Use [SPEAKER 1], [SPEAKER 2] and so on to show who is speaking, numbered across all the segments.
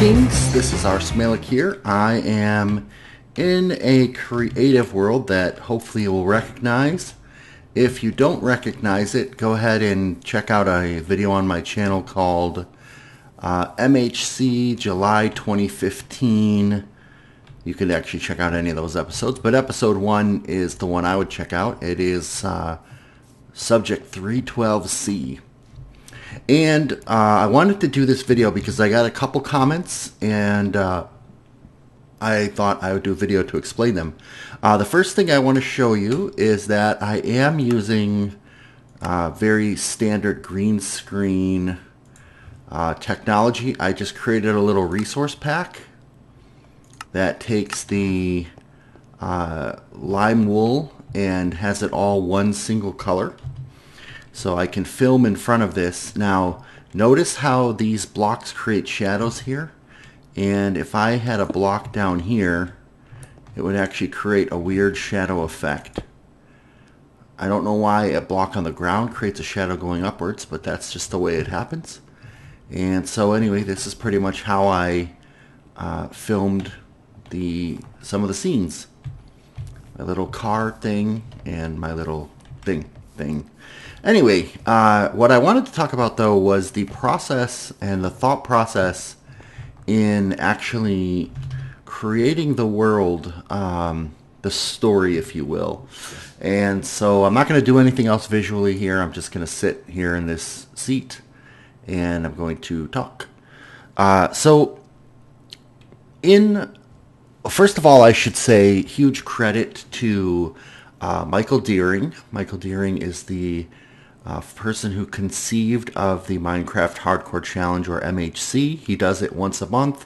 [SPEAKER 1] Greetings, this is Arsmalik here. I am in a creative world that hopefully you will recognize. If you don't recognize it, go ahead and check out a video on my channel called MHC July 2015. You can actually check out any of those episodes, but episode 1 is the one I would check out. It is subject 312C. And I wanted to do this video because I got a couple comments and I thought I would do a video to explain them. The first thing I want to show you is that I am using very standard green screen technology. I just created a little resource pack that takes the lime wool and has it all one single color. So I can film in front of this. Now, notice how these blocks create shadows here. And if I had a block down here, it would actually create a weird shadow effect. I don't know why a block on the ground creates a shadow going upwards, but that's just the way it happens. And so anyway, this is pretty much how I filmed some of the scenes. My little car thing and my little thing. Anyway, what I wanted to talk about though was the process and the thought process in actually creating the world, the story, if you will. And so I'm not going to do anything else visually here. I'm just going to sit here in this seat and I'm going to talk. First of all, I should say huge credit to Michael Deering. Michael Deering is the person who conceived of the Minecraft Hardcore Challenge, or MHC. He does it once a month,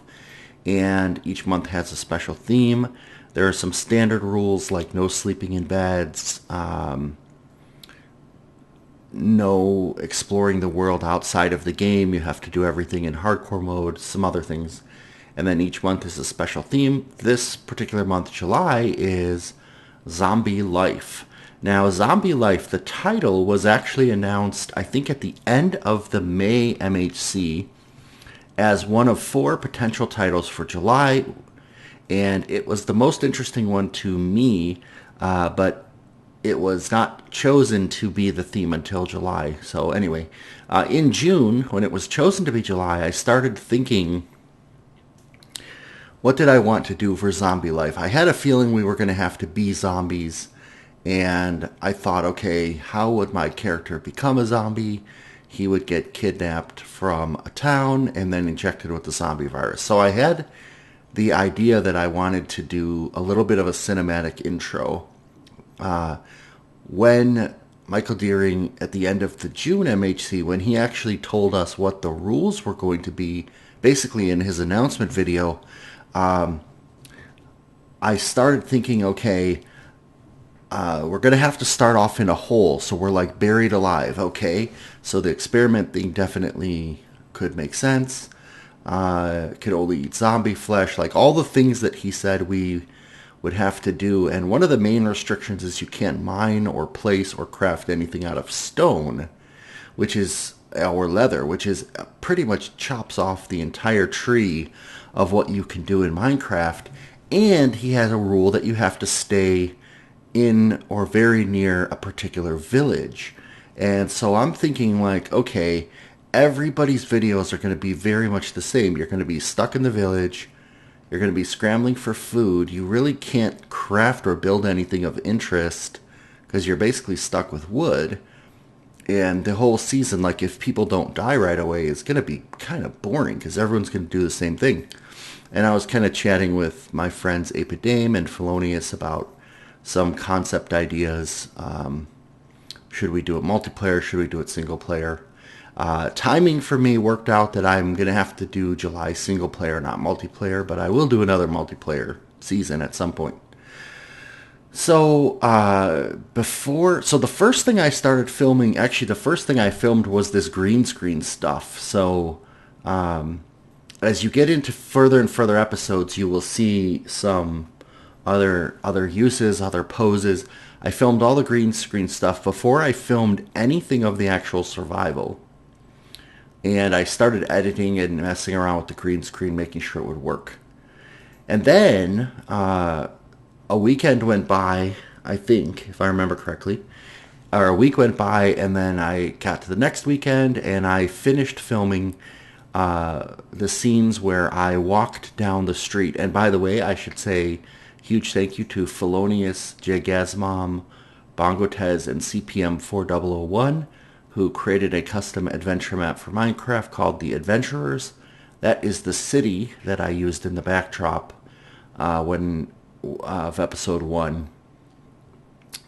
[SPEAKER 1] and each month has a special theme. There are some standard rules like no sleeping in beds, no exploring the world outside of the game. You have to do everything in hardcore mode, some other things. And then each month is a special theme. This particular month, July, is Zombie Life. Now, Zombie Life, the title was actually announced, I think, at the end of the May MHC as one of 4 potential titles for July, and it was the most interesting one to me, but it was not chosen to be the theme until July. So anyway, in June, when it was chosen to be July, I started thinking, what did I want to do for Zombie Life? I had a feeling we were going to have to be zombies, and I thought, okay, how would my character become a zombie? He would get kidnapped from a town and then injected with the zombie virus. So I had the idea that I wanted to do a little bit of a cinematic intro. When Michael Deering, at the end of the June MHC, when he actually told us what the rules were going to be, basically in his announcement video, I started thinking, okay, we're going to have to start off in a hole, so we're like buried alive, okay? So the experiment thing definitely could make sense. Could only eat zombie flesh, like all the things that he said we would have to do. And one of the main restrictions is you can't mine or place or craft anything out of stone, or leather, which is pretty much chops off the entire tree of what you can do in Minecraft. And he has a rule that you have to stay in or very near a particular village. And so I'm thinking like, okay, everybody's videos are going to be very much the same. You're going to be stuck in the village. You're going to be scrambling for food. You really can't craft or build anything of interest because you're basically stuck with wood. And the whole season, like if people don't die right away, is going to be kind of boring because everyone's going to do the same thing. And I was kind of chatting with my friends Apidame and Felonius about some concept ideas. Should we do it multiplayer? Should we do it single player? Timing for me worked out that I'm going to have to do July single player, not multiplayer, but I will do another multiplayer season at some point. So the first thing I started filming, actually the first thing I filmed was this green screen stuff. So as you get into further and further episodes, you will see some other uses, other poses. I filmed all the green screen stuff before I filmed anything of the actual survival. and I started editing and messing around with the green screen, making sure it would work. And then a weekend went by, I think, if I remember correctly, or a week went by, and then I got to the next weekend, and I finished filming the scenes where I walked down the street. And by the way, I should say huge thank you to Felonious, Jagasmom, Bongotez, and CPM 4001, who created a custom adventure map for Minecraft called The Adventurers. That is the city that I used in the backdrop of episode 1.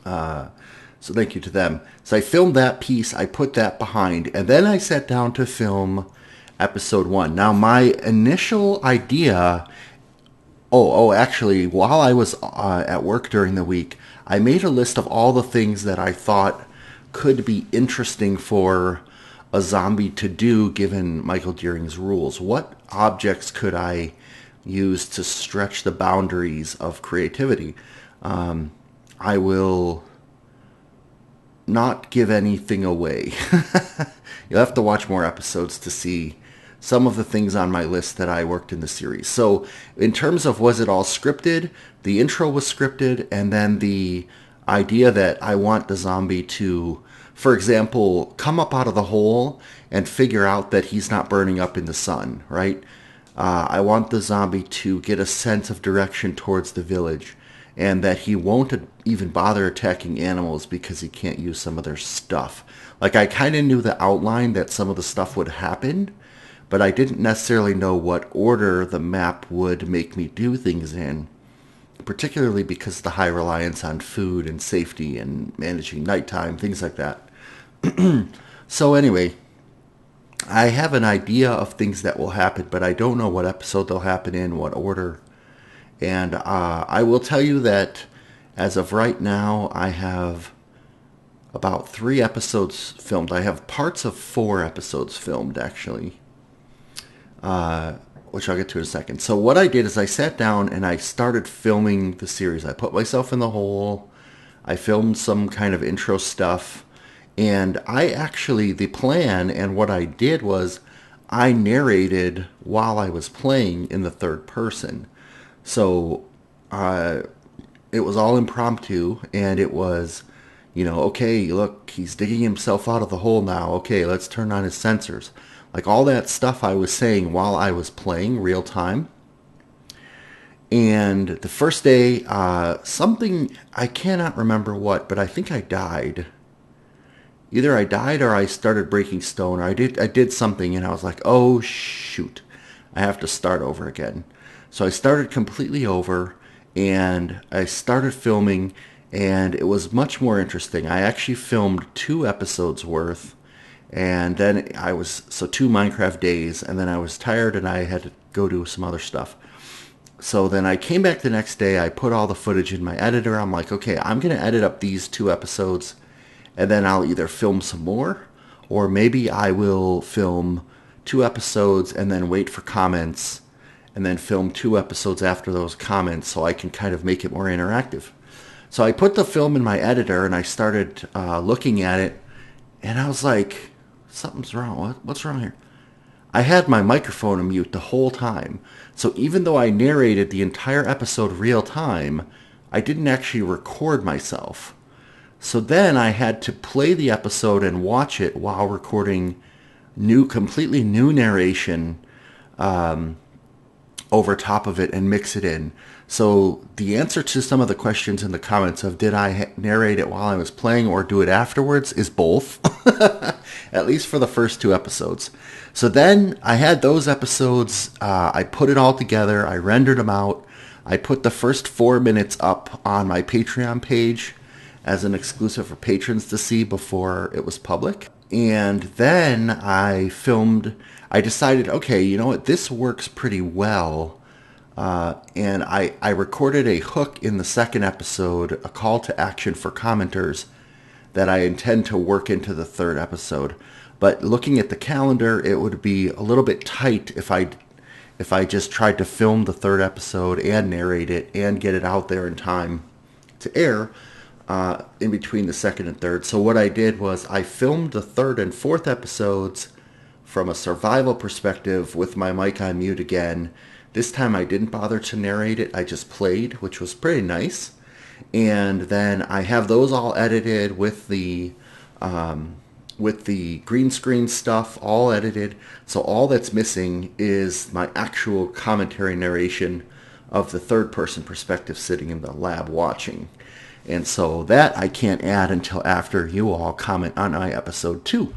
[SPEAKER 1] So thank you to them. So I filmed that piece, I put that behind, and then I sat down to film episode 1. Now my initial idea, actually, while I was at work during the week, I made a list of all the things that I thought could be interesting for a zombie to do given Michael Deering's rules. What objects could I use to stretch the boundaries of creativity? I will not give anything away. You'll have to watch more episodes to see some of the things on my list that I worked in the series. So in terms of was it all scripted, the intro was scripted, and then the idea that I want the zombie to, for example, come up out of the hole and figure out that he's not burning up in the sun, right? I want the zombie to get a sense of direction towards the village, and that he won't even bother attacking animals because he can't use some of their stuff. Like, I kind of knew the outline that some of the stuff would happen, but I didn't necessarily know what order the map would make me do things in, particularly because of the high reliance on food and safety and managing nighttime, things like that. So anyway, I have an idea of things that will happen, but I don't know what episode they'll happen in, what order. And I will tell you that as of right now, I have about 3 episodes filmed. I have parts of 4 episodes filmed, actually, which I'll get to in a second. So what I did is I sat down and I started filming the series. I put myself in the hole. I filmed some kind of intro stuff. And the plan and what I did was I narrated while I was playing in the third person. So it was all impromptu, and it was, okay, look, he's digging himself out of the hole now. Okay, let's turn on his sensors. Like, all that stuff I was saying while I was playing real time. And the first day, something, I cannot remember what, but I think I died. Either I died or I started breaking stone, or I did something, and I was like, oh shoot, I have to start over again. So I started completely over, and I started filming, and it was much more interesting. I actually filmed 2 episodes worth, and then 2 Minecraft days, and then I was tired and I had to go do some other stuff. So then I came back the next day, I put all the footage in my editor. I'm like, okay, I'm going to edit up these 2 episodes, and then I'll either film some more, or maybe I will film 2 episodes and then wait for comments, and then film 2 episodes after those comments so I can kind of make it more interactive. So I put the film in my editor and I started looking at it, and I was like, something's wrong. What's wrong here? I had my microphone on mute the whole time. So even though I narrated the entire episode real time, I didn't actually record myself. So then I had to play the episode and watch it while recording completely new narration over top of it and mix it in. So the answer to some of the questions in the comments of did I narrate it while I was playing or do it afterwards is both, at least for the first 2 episodes. So then I had those episodes, I put it all together, I rendered them out, I put the first 4 minutes up on my Patreon page as an exclusive for patrons to see before it was public. And then I decided, okay, you know what, this works pretty well. And I recorded a hook in the second episode, a call to action for commenters that I intend to work into the third episode. But looking at the calendar, it would be a little bit tight if I just tried to film the third episode and narrate it and get it out there in time to air in between the second and third. So what I did was I filmed the third and fourth episodes from a survival perspective with my mic on mute again. This time I didn't bother to narrate it. I just played, which was pretty nice. And then I have those all edited with the green screen stuff all edited. So all that's missing is my actual commentary narration of the third person perspective sitting in the lab watching. And so that I can't add until after you all comment on my episode 2.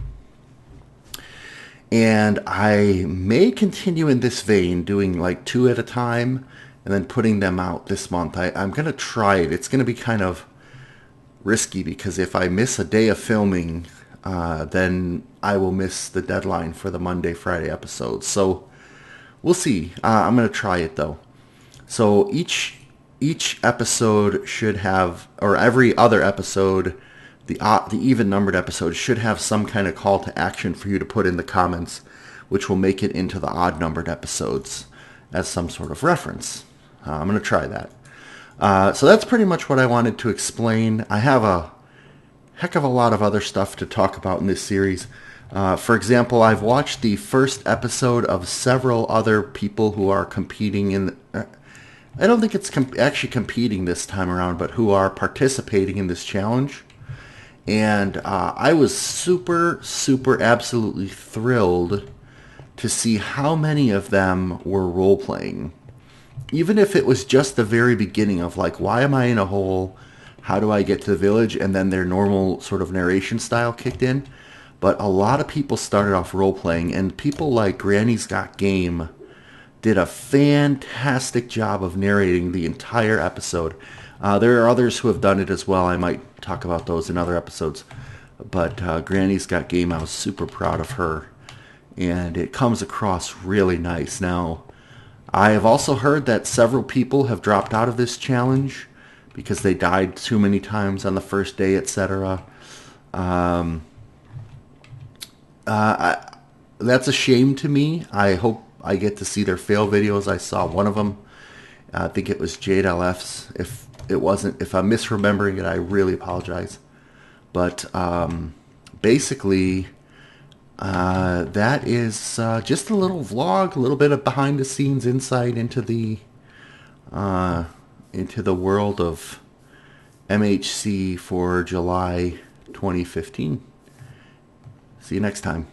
[SPEAKER 1] And I may continue in this vein, doing like 2 at a time and then putting them out this month. I'm going to try it. It's going to be kind of risky because if I miss a day of filming, then I will miss the deadline for the Monday, Friday episodes. So we'll see. I'm going to try it though. So each episode should have, or every other episode, the even numbered episode should have some kind of call to action for you to put in the comments, which will make it into the odd numbered episodes as some sort of reference. I'm going to try that. So that's pretty much what I wanted to explain. I have a heck of a lot of other stuff to talk about in this series. For example, I've watched the first episode of several other people who are competing in... I don't think it's actually competing this time around, but who are participating in this challenge. And I was super, absolutely thrilled to see how many of them were role-playing. Even if it was just the very beginning of like, why am I in a hole? How do I get to the village? And then their normal sort of narration style kicked in. But a lot of people started off role-playing, and people like Granny's Got Game did a fantastic job of narrating the entire episode. There are others who have done it as well. I might talk about those in other episodes. But Granny's Got Game, I was super proud of her. And it comes across really nice. Now, I have also heard that several people have dropped out of this challenge because they died too many times on the first day, etc. That's a shame to me. I hope I get to see their fail videos. I saw one of them. I think it was Jade LF's. If it wasn't, if I'm misremembering it, I really apologize. But basically, that is just a little vlog, a little bit of behind the scenes insight into the world of MHC for July 2015. See you next time.